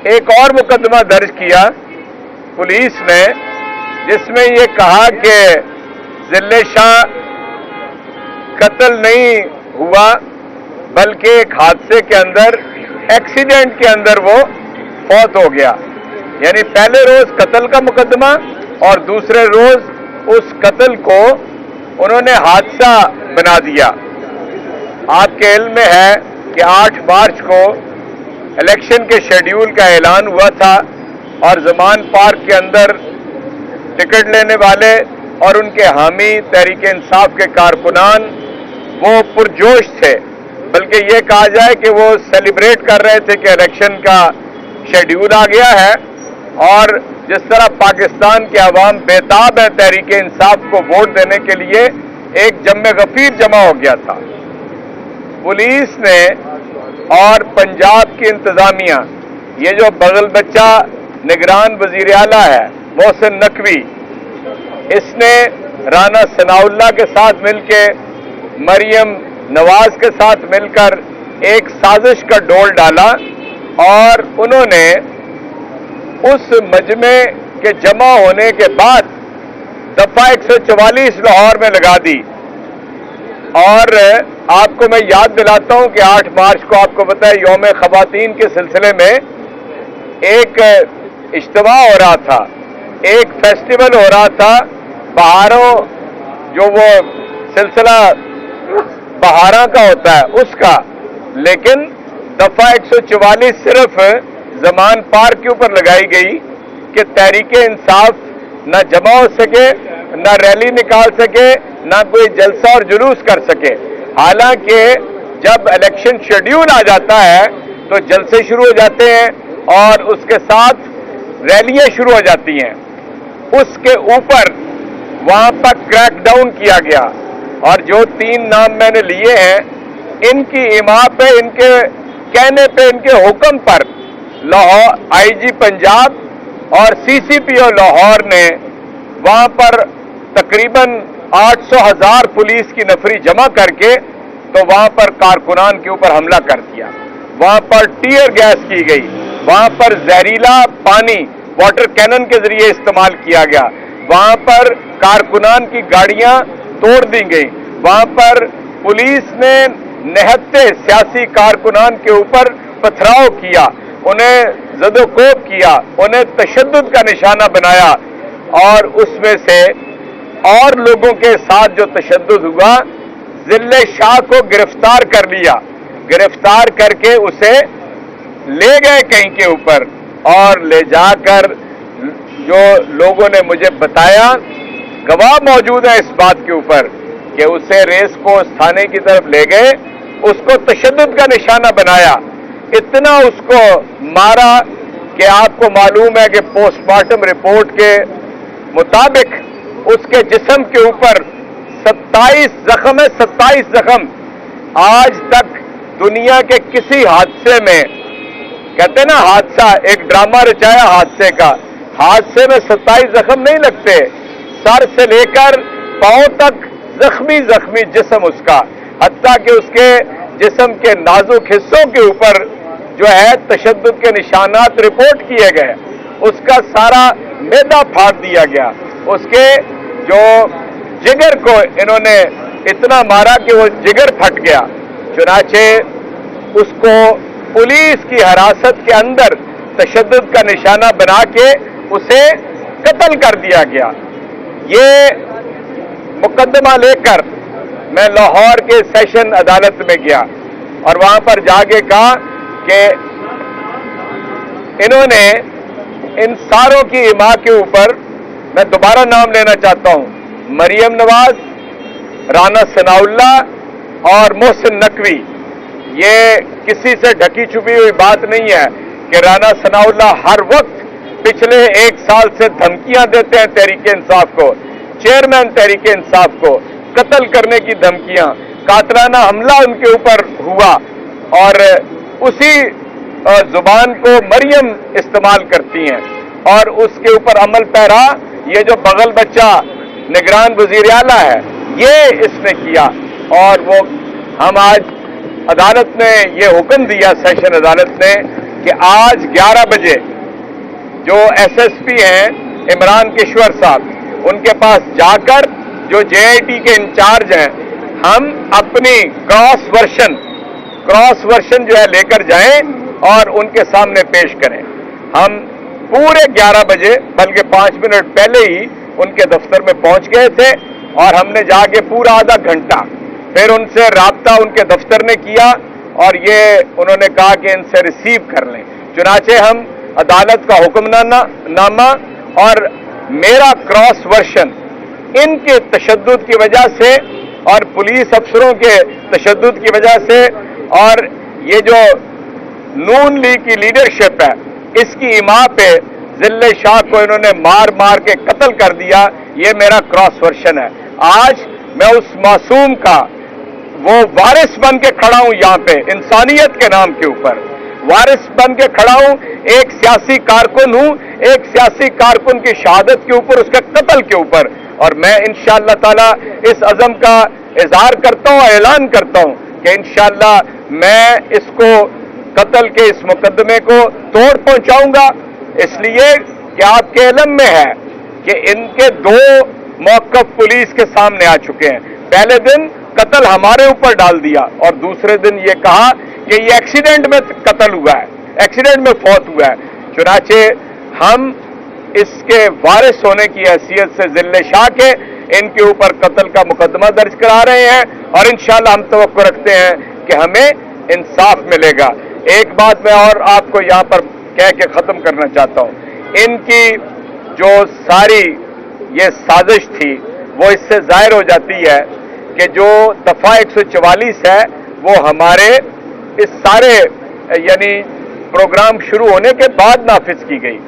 ایک اور मुकदमा दर्ज किया पुलिस ने, जिसमें ये कहा कि जिले शाह कत्ल नहीं हुआ बल्कि एक हादसे के अंदर, एक्सीडेंट के अंदर वो फौत हो गया। यानी पहले रोज कत्ल का मुकदमा और दूसरे रोज उस कत्ल को उन्होंने हादसा बना दिया। आपके इल्म में है कि 8 मार्च को इलेक्शन के शेड्यूल का ऐलान हुआ था और ज़मान पार्क के अंदर टिकट लेने वाले और उनके हामी तहरीक इंसाफ के कारकुनान वो पुरजोश थे, बल्कि ये कहा जाए कि वो सेलिब्रेट कर रहे थे कि इलेक्शन का शेड्यूल आ गया है। और जिस तरह पाकिस्तान के अवाम बेताब है तहरीक इंसाफ को वोट देने के लिए, एक जम्मे गफीर जमा हो गया था। पुलिस ने और पंजाब की इंतजामिया, ये जो बगल बच्चा निगरान वजीर आला है मोहसिन नकवी, इसने राना सनाउल्लाह के साथ मिलकर, मरियम नवाज के साथ मिलकर एक साजिश का डोल डाला और उन्होंने उस मजमे के जमा होने के बाद दफा 144 लाहौर में लगा दी। और आपको मैं याद दिलाता हूं कि 8 मार्च को आपको पता है यौम ख़वातीन के सिलसिले में एक इज्तिमा हो रहा था, एक फेस्टिवल हो रहा था, बहारों जो वो सिलसिला बहारा का होता है उसका, लेकिन दफा 144 सिर्फ ज़मान पार्क के ऊपर लगाई गई कि तहरीक इंसाफ न जमा हो सके, न रैली निकाल सके, न कोई जलसा और जुलूस कर सके। हालांकि जब इलेक्शन शेड्यूल आ जाता है तो जलसे शुरू हो जाते हैं और उसके साथ रैलियां शुरू हो जाती हैं। उसके ऊपर वहां पर क्रैकडाउन किया गया और जो 3 नाम मैंने लिए हैं, इनकी इमा पे, इनके कहने पे, इनके हुक्म पर लाहौर आईजी पंजाब और सीसीपीओ लाहौर ने वहां पर तकरीबन 800,000 पुलिस की नफरी जमा करके तो वहां पर कारकुनान के ऊपर हमला कर दिया। वहां पर टीयर गैस की गई, वहां पर जहरीला पानी वाटर कैनन के जरिए इस्तेमाल किया गया, वहां पर कारकुनान की गाड़ियां तोड़ दी गई, वहां पर पुलिस ने निहत्ते सियासी कारकुनान के ऊपर पथराव किया, उन्हें ज़दोकोब किया, उन्हें तशद्दुद का निशाना बनाया और उसमें से और लोगों के साथ जो तशद्दुद हुआ, जिले शाह को गिरफ्तार कर लिया, गिरफ्तार करके उसे ले गए कहीं के ऊपर और ले जाकर जो लोगों ने मुझे बताया, गवाह मौजूद है इस बात के ऊपर कि उसे रेस कोर्स थाने की तरफ ले गए, उसको तशद्दुद का निशाना बनाया, इतना उसको मारा कि आपको मालूम है कि पोस्टमार्टम रिपोर्ट के मुताबिक उसके जिस्म के ऊपर 27 जख्म है, 27 जख्म। आज तक दुनिया के किसी हादसे में, कहते ना हादसा, एक ड्रामा रचाया हादसे का, हादसे में 27 जख्म नहीं लगते, सर से लेकर पांव तक जख्मी जख्मी जिस्म उसका, हत्ता कि उसके जिस्म के नाजुक हिस्सों के ऊपर जो है तशद्दुद के निशानात रिपोर्ट किए गए, उसका सारा मैदा फाड़ दिया गया, उसके जो जिगर को इन्होंने इतना मारा कि वो जिगर फट गया। चुनाचे उसको पुलिस की हिरासत के अंदर तशद्दुद का निशाना बना के उसे कत्ल कर दिया गया। ये मुकदमा लेकर मैं लाहौर के सेशन अदालत में गया और वहां पर जाके कहा कि इन्होंने इन सारों की इमा के ऊपर, मैं दोबारा नाम लेना चाहता हूं, मरियम नवाज, राना सनाउल्लाह और मोहसिन नकवी, ये किसी से ढकी छुपी हुई बात नहीं है कि राना सनाउल्लाह हर वक्त पिछले 1 साल से धमकियां देते हैं तहरीक इंसाफ को, चेयरमैन तहरीक इंसाफ को कत्ल करने की धमकियां, कातलाना हमला उनके ऊपर हुआ और उसी जुबान को मरियम इस्तेमाल करती हैं और उसके ऊपर अमल पैरा ये जो बगल बच्चा निगरान वजीर आला है, ये इसने किया। और वो हम आज अदालत ने ये हुक्म दिया, सेशन अदालत ने, کہ آج 11 بجے جو SSP ہیں عمران کشور صاحب, ان کے پاس جا کر جو JIT کے انچارج ہیں, ہم اپنی کراس ورشن جو ہے لے کر جائیں اور ان کے سامنے پیش کریں. ہم پورے 11 بجے بلکہ 5 منٹ پہلے ہی ان کے دفتر میں پہنچ گئے تھے اور ہم نے جا کے پورا آدھا گھنٹہ پھر ان سے رابطہ ان کے دفتر نے کیا اور یہ انہوں نے کہا کہ ان سے ریسیو کر لیں. چنانچہ ہم عدالت کا حکم نامہ اور میرا کراس ورشن ان کے تشدد کی وجہ سے اور پولیس افسروں کے تشدد کی وجہ سے اور یہ جو نون لیگ کی لیڈرشپ ہے اس کی ایما پہ ضلع شاہ کو انہوں نے مار کے قتل کر دیا, یہ میرا کراس ورشن ہے. آج میں اس معصوم کا وہ وارث بن کے کھڑا ہوں, یہاں پہ انسانیت کے نام کے اوپر وارث بن کے کھڑا ہوں. ایک سیاسی کارکن ہوں, ایک سیاسی کارکن کی شہادت کے اوپر, اس کے قتل کے اوپر, اور میں انشاءاللہ تعالی اس عزم کا اظہار کرتا ہوں, اعلان کرتا ہوں کہ انشاءاللہ میں اس کو قتل کے اس مقدمے کو توڑ پہنچاؤں گا. اس لیے کہ آپ کے علم میں ہے کہ ان کے 2 موقف پولیس کے سامنے آ چکے ہیں. پہلے دن قتل ہمارے اوپر ڈال دیا اور دوسرے دن یہ کہا کہ یہ ایکسیڈنٹ میں قتل ہوا ہے, ایکسیڈنٹ میں فوت ہوا ہے. چنانچہ ہم اس کے وارث ہونے کی حیثیت سے ضلع شاہ کے ان کے اوپر قتل کا مقدمہ درج کرا رہے ہیں اور انشاءاللہ ہم توقع رکھتے ہیں کہ ہمیں انصاف ملے گا. ایک بات میں اور آپ کو یہاں پر کہہ کے ختم کرنا چاہتا ہوں, ان کی جو ساری یہ سازش تھی وہ اس سے ظاہر ہو جاتی ہے کہ جو دفعہ 144 ہے وہ ہمارے اس سارے یعنی پروگرام شروع ہونے کے بعد نافذ کی گئی.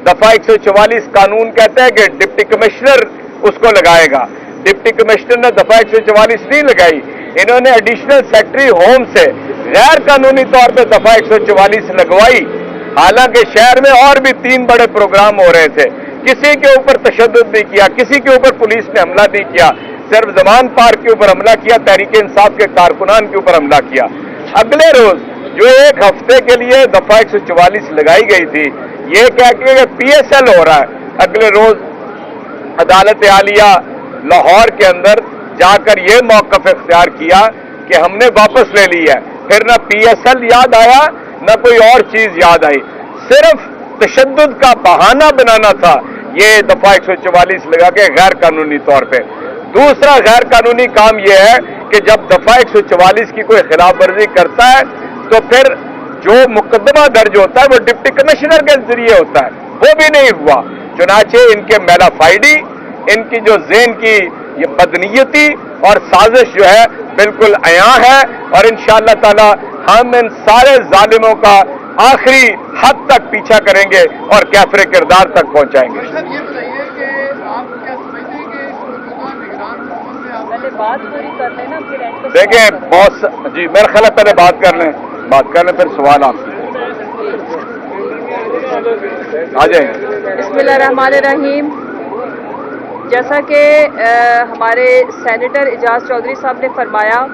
دفعہ 144 قانون کہتا ہے کہ ڈپٹی کمشنر اس کو لگائے گا. ڈپٹی کمشنر نے دفعہ 144 نہیں لگائی, انہوں نے ایڈیشنل سیکرٹری ہوم سے غیر قانونی طور پہ دفعہ 144 لگوائی. حالانکہ شہر میں اور بھی 3 بڑے پروگرام ہو رہے تھے, کسی کے اوپر تشدد نہیں کیا, کسی کے اوپر پولیس نے حملہ نہیں کیا, صرف زمان پارک کے اوپر حملہ کیا, تحریک انصاف کے کارکنان کے اوپر حملہ کیا. اگلے روز جو 1 ہفتے کے لیے دفعہ 144 لگائی گئی تھی, یہ کہہ کے کہ PSL ہو رہا ہے, اگلے روز عدالت عالیہ لاہور کے اندر جا کر یہ موقف اختیار کیا کہ ہم نے واپس لے لی ہے. پھر نہ PSL یاد آیا نہ کوئی اور چیز یاد آئی, صرف تشدد کا بہانہ بنانا تھا یہ دفعہ 144 لگا کے غیر قانونی طور پہ. دوسرا غیر قانونی کام یہ ہے کہ جب دفعہ 144 کی کوئی خلاف ورزی کرتا ہے تو پھر جو مقدمہ درج ہوتا ہے وہ ڈپٹی کمشنر کے ذریعے ہوتا ہے, وہ بھی نہیں ہوا. چنانچہ ان کے میلا فائڈی, ان کی جو ذہن کی یہ بدنیتی اور سازش جو ہے بالکل عیاں ہے, اور انشاءاللہ تعالی ہم ان سارے ظالموں کا آخری حد تک پیچھا کریں گے اور کیفر کردار تک پہنچائیں گے. دیکھیں بہت جی میرا خیال ہے پہلے بات کر لیں پھر سوال آپ آ جائیں. بسم اللہ الرحمن الرحیم. جیسا کہ ہمارے سینیٹر اعجاز چودھری صاحب نے فرمایا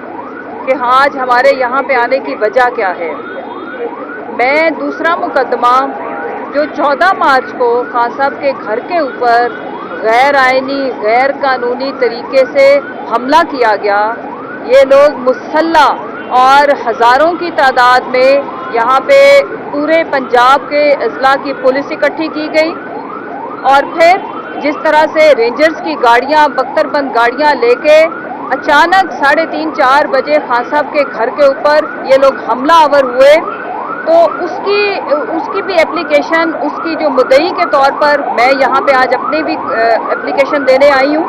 کہ آج ہمارے یہاں پہ آنے کی وجہ کیا ہے, میں دوسرا مقدمہ جو 14 مارچ کو خان صاحب کے گھر کے اوپر غیر آئینی غیر قانونی طریقے سے حملہ کیا گیا, یہ لوگ مسلح اور ہزاروں کی تعداد میں یہاں پہ پورے پنجاب کے اضلاع کی پولیس اکٹھی کی گئی, اور پھر جس طرح سے رینجرز کی گاڑیاں بختر بند گاڑیاں لے کے اچانک 3:30-4 بجے خان صاحب کے گھر کے اوپر یہ لوگ حملہ آور ہوئے, تو اس کی بھی اپلیکیشن اس کی جو مدعی کے طور پر میں یہاں پہ آج اپنی بھی اپلیکیشن دینے آئی ہوں.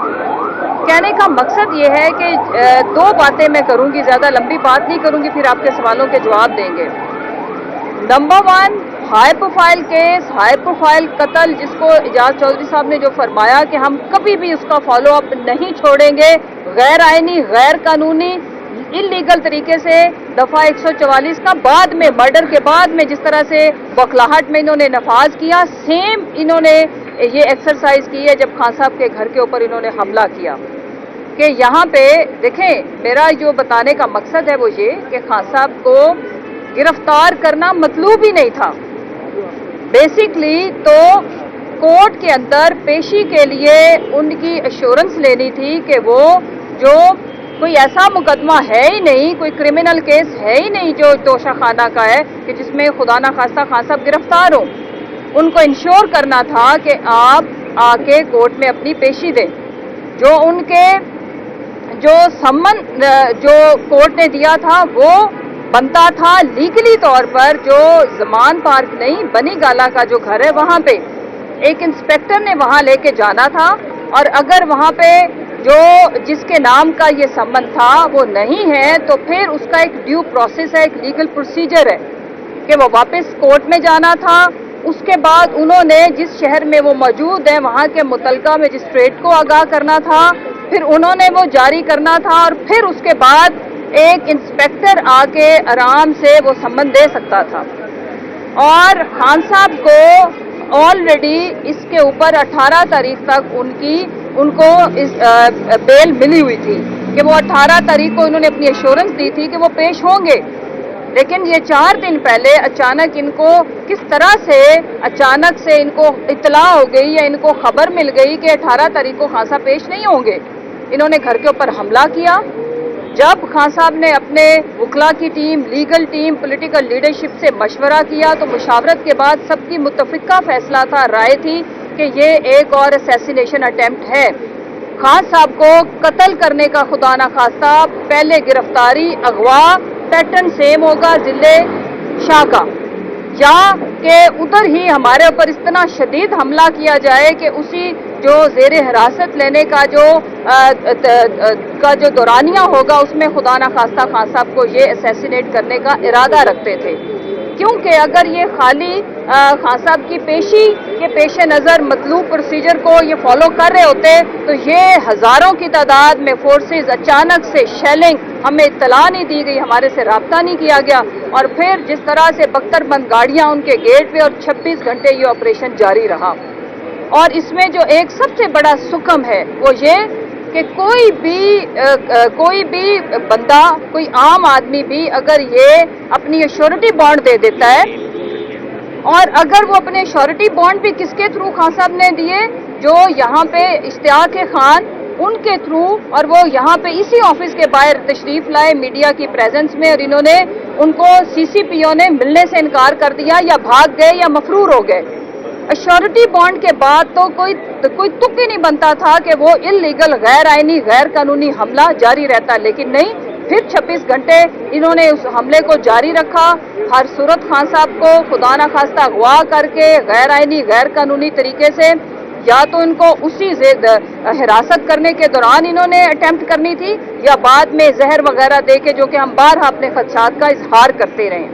کہنے کا مقصد یہ ہے کہ 2 باتیں میں کروں گی, زیادہ لمبی بات نہیں کروں گی, پھر آپ کے سوالوں کے جواب دیں گے. Number 1, high profile case, high profile قتل, جس کو اعجاز چودھری صاحب نے جو فرمایا کہ ہم کبھی بھی اس کا فالو اپ نہیں چھوڑیں گے, غیر آئینی غیر قانونی انلیگل طریقے سے دفعہ 144 کا بعد میں مرڈر کے بعد میں جس طرح سے بکلاہٹ میں انہوں نے نفاذ کیا, سیم انہوں نے یہ ایکسرسائز کی ہے جب خان صاحب کے گھر کے اوپر انہوں نے حملہ کیا. کہ یہاں پہ دیکھیں, میرا جو بتانے کا مقصد ہے وہ یہ کہ خان صاحب کو گرفتار کرنا مطلوب ہی نہیں تھا, बेसिकली तो कोर्ट के अंदर पेशी के लिए उनकी एश्योरेंस लेनी थी कि वो जो कोई ऐसा मुकदमा है ही नहीं, कोई क्रिमिनल केस है ही नहीं जो तोशाखाना का है कि जिसमें खुदा न खास्ता खान साहब गिरफ्तार हो। उनको इंश्योर करना था कि आप आके कोर्ट में अपनी पेशी दें। जो उनके जो सम्मन जो कोर्ट ने दिया था वो बनता था लीगली तौर पर, जो जमान पार्क नहीं बनी गाला का जो घर है वहाँ पे एक इंस्पेक्टर ने वहाँ लेके जाना था, और अगर वहाँ पे जो जिसके नाम का ये सम्मन था वो नहीं है तो फिर उसका एक ड्यू प्रोसेस है, एक लीगल प्रोसीजर है कि वो वापस कोर्ट में जाना था। उसके बाद उन्होंने जिस शहर में वो मौजूद है वहाँ के मुतलका मजिस्ट्रेट को आगाह करना था, फिर उन्होंने वो जारी करना था, और फिर उसके बाद एक इंस्पेक्टर आके आराम से वो सम्मन दे सकता था। और खान साहब को ऑलरेडी इसके ऊपर 18 तारीख तक उनको इस बेल मिली हुई थी कि वो 18 तारीख को इन्होंने अपनी एश्योरेंस दी थी कि वो पेश होंगे। लेकिन ये 4 दिन पहले अचानक इनको किस तरह से अचानक से इनको इत्तला हो गई या इनको खबर मिल गई कि 18 तारीख को खान साहब पेश नहीं होंगे। इन्होंने घर के ऊपर हमला किया। जब खान साहब ने अपने वकला की team, legal team, political leadership से मशवरा किया तो मुशावरत के बाद सबकी मुत्तफिका फैसला था, राय थी कि ये एक और असैसिनेशन अटेम्प्ट है। खान साहब को कत्ल करने का खुदा न खास्ता पहले गिरफ्तारी, अगवा पैटर्न सेम होगा जिले शाह का, या कि उधर ही हमारे ऊपर इतना शदीद हमला किया जाए कि उसी जो जेर हिरासत लेने का जो दौरानिया होगा उसमें खुदा न खास्ता खान साहब को ये असैसिनेट करने का इरादा रखते थे। क्योंकि अगर ये खाली खान साहब की पेशी के पेश नज़र मतलूब प्रोसीजर को ये फॉलो कर रहे होते तो ये हज़ारों की तादाद में फोर्सेस अचानक से शेलिंग, हमें इत्तला नहीं दी गई, हमारे से रब्ता नहीं किया गया, और फिर जिस तरह से बख्तरबंद गाड़ियां उनके गेट पे और 26 घंटे ये ऑपरेशन जारी रहा। और इसमें जो एक सबसे बड़ा सुकम है वो ये कि कोई भी बंदा, कोई आम आदमी भी अगर ये अपनी श्योरिटी बॉन्ड दे देता है, और अगर वो अपने श्योरिटी बॉन्ड भी किसके थ्रू खान साहब ने दिए, जो यहाँ पे इश्तियाक खान उनके थ्रू, और वो यहाँ पे इसी ऑफिस के बाहर तशरीफ लाए मीडिया की प्रेजेंस में, और इन्होंने उनको सीसीपीओ ने मिलने से इनकार कर दिया या भाग गए या मफरूर हो गए। अश्योरिटी बॉन्ड के बाद तो कोई तुक ही नहीं बनता था कि वो इल्लीगल, गैर आईनी, गैर कानूनी हमला जारी रहता, लेकिन नहीं, फिर 26 घंटे इन्होंने उस हमले को जारी रखा। हर सूरत खान साहब को खुदा न खास्ता अगवा करके गैर आईनी, गैर कानूनी तरीके से या तो इनको उसी हिरासत करने के दौरान इन्होंने अटेम्प्ट करनी थी, या बाद में जहर वगैरह दे के, जो कि हम बारहा अपने खदशात का इजहार करते रहे।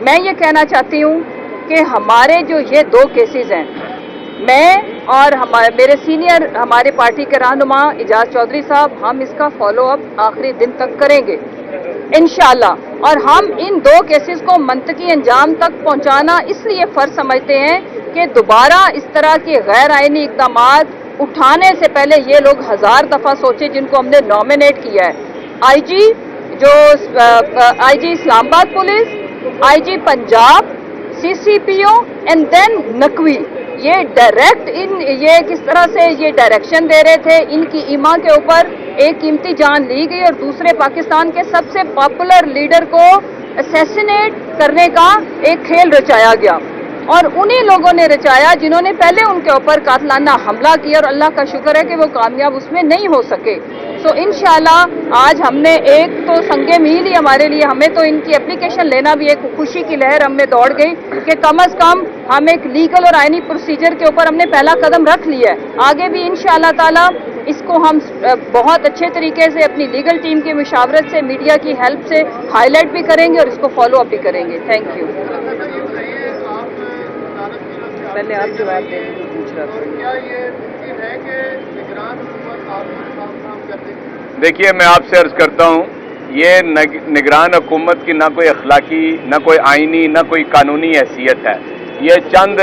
मैं ये कहना चाहती हूँ कि हमारे जो ये 2 केसेस हैं, मैं और मेरे सीनियर हमारे पार्टी के रहनुमा इजाज चौधरी साहब, हम इसका फॉलो अप आखिरी दिन तक करेंगे इंशाअल्लाह। और हम इन 2 केसेस को मंतकी अंजाम तक पहुंचाना इसलिए फर्ज समझते हैं कि दोबारा इस तरह के गैर आईनी इक़दामात उठाने से पहले ये लोग 1000 दफ़ा सोचे, जिनको हमने नॉमिनेट किया है। IG Islamabad police, IG Punjab, CCPO and then Naqvi, ये डायरेक्ट ये किस तरह से ये डायरेक्शन दे रहे थे। इनकी ईमा के ऊपर एक कीमती जान ली गई और दूसरे पाकिस्तान के सबसे पॉपुलर लीडर को असैसिनेट करने का एक खेल रचाया गया, और उन्हीं लोगों ने रचाया जिन्होंने पहले उनके ऊपर कातलाना हमला किया, और अल्लाह का शुक्र है कि वो कामयाब उसमें नहीं हो सके। तो इंशाल्लाह आज हमने एक तो संगे मील ही हमारे लिए, हमें तो इनकी एप्लीकेशन लेना भी एक खुशी की लहर हमें दौड़ गई कि कम अज कम हम एक लीगल और आईनी प्रोसीजर के ऊपर हमने पहला कदम रख लिया है। आगे भी इंशाल्लाह ताला इसको हम बहुत अच्छे तरीके से अपनी लीगल टीम की मुशावरत से, मीडिया की हेल्प से हाईलाइट भी करेंगे और इसको फॉलो अप भी करेंगे। Thank you. पहले आप जवाब दें, पूछ रहा था। क्या ये मुमकिन है कि निगरान हुकूमत आप देखिए, मैं आपसे अर्ज करता हूँ, ये निगरान हुकूमत की ना कोई अखलाकी, ना कोई आईनी, ना कोई कानूनी हैसियत है। ये चंद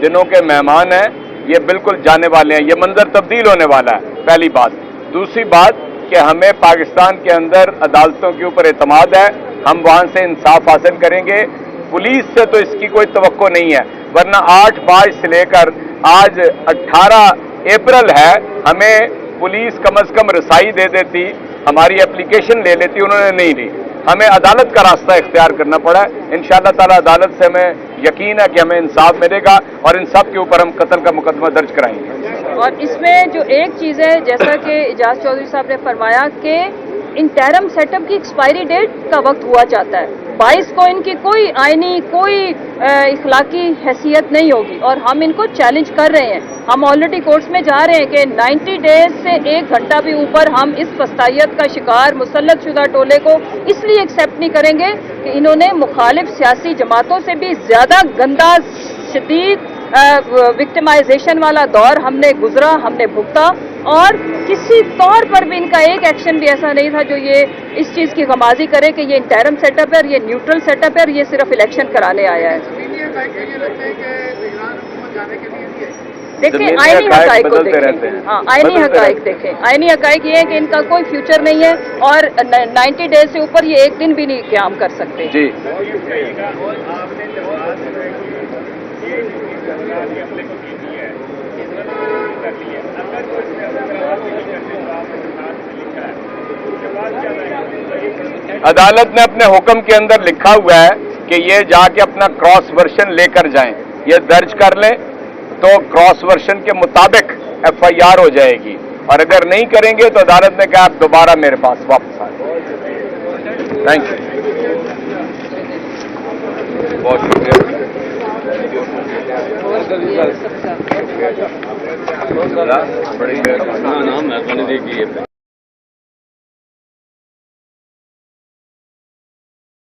दिनों के मेहमान हैं, ये बिल्कुल जाने वाले हैं, ये मंजर तब्दील होने वाला है, पहली बात। दूसरी बात कि हमें पाकिस्तान के अंदर अदालतों के ऊपर एतमाद है, हम वहाँ से इंसाफ हासिल करेंगे। पुलिस से तो इसकी कोई तवक्को नहीं है। ورنہ 8 मार्च से लेकर आज 18 अप्रैल है, हमें पुलिस कम से कम रसाई दे देती, हमारी एप्लीकेशन ले लेती, उन्होंने नहीं ली। हमें अदालत का रास्ता इख्तियार करना पड़ा। इंशाअल्लाह ताला अदालत से हमें यकीन है कि हमें इंसाफ मिलेगा और इन सब के ऊपर हम कत्ल का मुकदमा दर्ज कराएंगे। और इसमें जो एक चीज़ है, जैसा कि इजाज चौधरी साहब ने फरमाया कि इंटरम सेटअप की एक्सपायरी डेट का वक्त हुआ जाता है, 22 को इनकी कोई आईनी कोई इखलाकी हैसियत नहीं होगी और हम इनको चैलेंज कर रहे हैं। हम ऑलरेडी कोर्ट्स में जा रहे हैं कि 90 डेज से 1 घंटा भी ऊपर हम इस फस्तायत का शिकार मुसल्लत शुदा टोले को इसलिए एक्सेप्ट नहीं करेंगे कि इन्होंने मुखालिफ सियासी जमातों से भी ज़्यादा गंदा शदीद विक्टिमाइजेशन वाला दौर हमने गुजरा, हमने भुगता और किसी तौर पर भी इनका एक एक्शन भी ऐसा नहीं था जो ये इस चीज़ की गमाजी करे कि ये इंटरम सेटअप है, ये न्यूट्रल सेटअप है, ये सिर्फ इलेक्शन कराने आया है। देखिए आईनी हकाइक को देखें, हाँ आईनी हकाइक देखें। आईनी हकाइक ये है कि इनका कोई फ्यूचर नहीं है और 90 डेज से ऊपर ये एक दिन भी नहीं क़याम कर सकते। जी अदालत ने अपने हुक्म के अंदर लिखा हुआ है कि ये जाके अपना क्रॉस वर्शन लेकर जाएं, ये दर्ज कर लें तो क्रॉस वर्शन के मुताबिक FIR हो जाएगी और अगर नहीं करेंगे तो अदालत ने कहा आप दोबारा मेरे पास वापस आ जाए। थैंक यू, बहुत शुक्रिया।